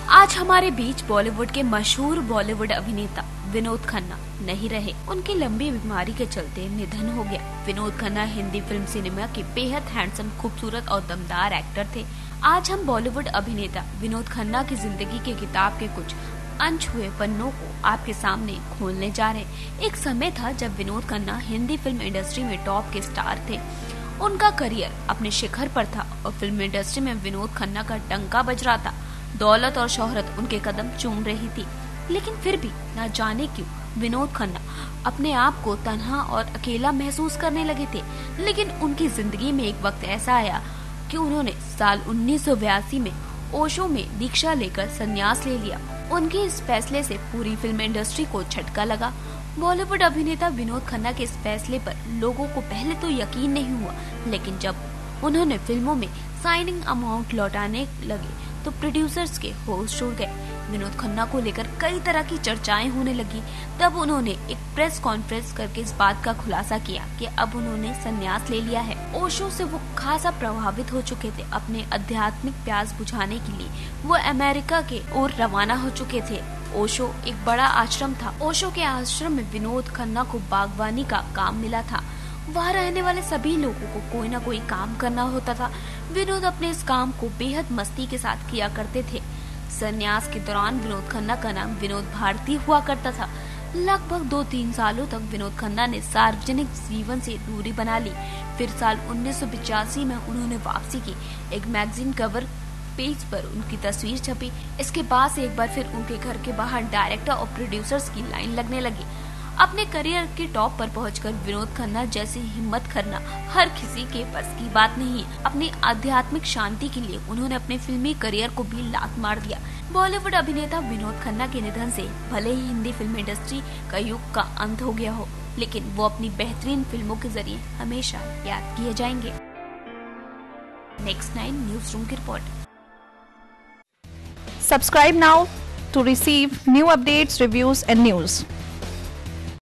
आज हमारे बीच बॉलीवुड के मशहूर बॉलीवुड अभिनेता विनोद खन्ना नहीं रहे। उनकी लंबी बीमारी के चलते निधन हो गया। विनोद खन्ना हिंदी फिल्म सिनेमा के बेहद हैंडसम, खूबसूरत और दमदार एक्टर थे। आज हम बॉलीवुड अभिनेता विनोद खन्ना की जिंदगी के किताब के कुछ अनछुए पन्नों को आपके सामने खोलने जा रहे हैं। एक समय था जब विनोद खन्ना हिंदी फिल्म इंडस्ट्री में टॉप के स्टार थे। उनका करियर अपने शिखर पर था और फिल्म इंडस्ट्री में विनोद खन्ना का डंका बज रहा था। दौलत और शोहरत उनके कदम चूम रही थी, लेकिन फिर भी न जाने क्यों विनोद खन्ना अपने आप को तन्हा और अकेला महसूस करने लगे थे। लेकिन उनकी जिंदगी में एक वक्त ऐसा आया कि उन्होंने साल 1982 में ओशो में दीक्षा लेकर संन्यास ले लिया। उनके इस फैसले से पूरी फिल्म इंडस्ट्री को झटका लगा। बॉलीवुड अभिनेता विनोद खन्ना के इस फैसले पर लोगों को पहले तो यकीन नहीं हुआ, लेकिन जब उन्होंने फिल्मों में साइनिंग अमाउंट लौटाने लगे तो प्रोड्यूसर्स के होश उड़ गए। विनोद खन्ना को लेकर कई तरह की चर्चाएं होने लगी। तब उन्होंने एक प्रेस कॉन्फ्रेंस करके इस बात का खुलासा किया कि अब उन्होंने संन्यास ले लिया है। ओशो से वो खासा प्रभावित हो चुके थे। अपने आध्यात्मिक प्यास बुझाने के लिए वो अमेरिका के ओर रवाना हो चुके थे। ओशो एक बड़ा आश्रम था। ओशो के आश्रम में विनोद खन्ना को बागवानी का काम मिला था। वहाँ रहने वाले सभी लोगों को कोई न कोई काम करना होता था। विनोद अपने इस काम को बेहद मस्ती के साथ किया करते थे। संन्यास के दौरान विनोद खन्ना का नाम विनोद भारती हुआ करता था। लगभग 2-3 सालों तक विनोद खन्ना ने सार्वजनिक जीवन से दूरी बना ली। फिर साल 1985 में उन्होंने वापसी की। एक मैगजीन कवर पेज पर उनकी तस्वीर छपी। इसके बाद से एक बार फिर उनके घर के बाहर डायरेक्टर और प्रोड्यूसर्स की लाइन लगने लगी। अपने करियर के टॉप पर पहुंचकर विनोद खन्ना जैसी हिम्मत करना हर किसी के बस की बात नहीं है। अपनी आध्यात्मिक शांति के लिए उन्होंने अपने फिल्मी करियर को भी लात मार दिया। बॉलीवुड अभिनेता विनोद खन्ना के निधन से भले ही हिंदी फिल्म इंडस्ट्री का युग का अंत हो गया हो, लेकिन वो अपनी बेहतरीन फिल्मों के जरिए हमेशा याद किए जाएंगे। नेक्स्ट 9 न्यूज रूम की report. Subscribe now to receive new updates, reviews and news.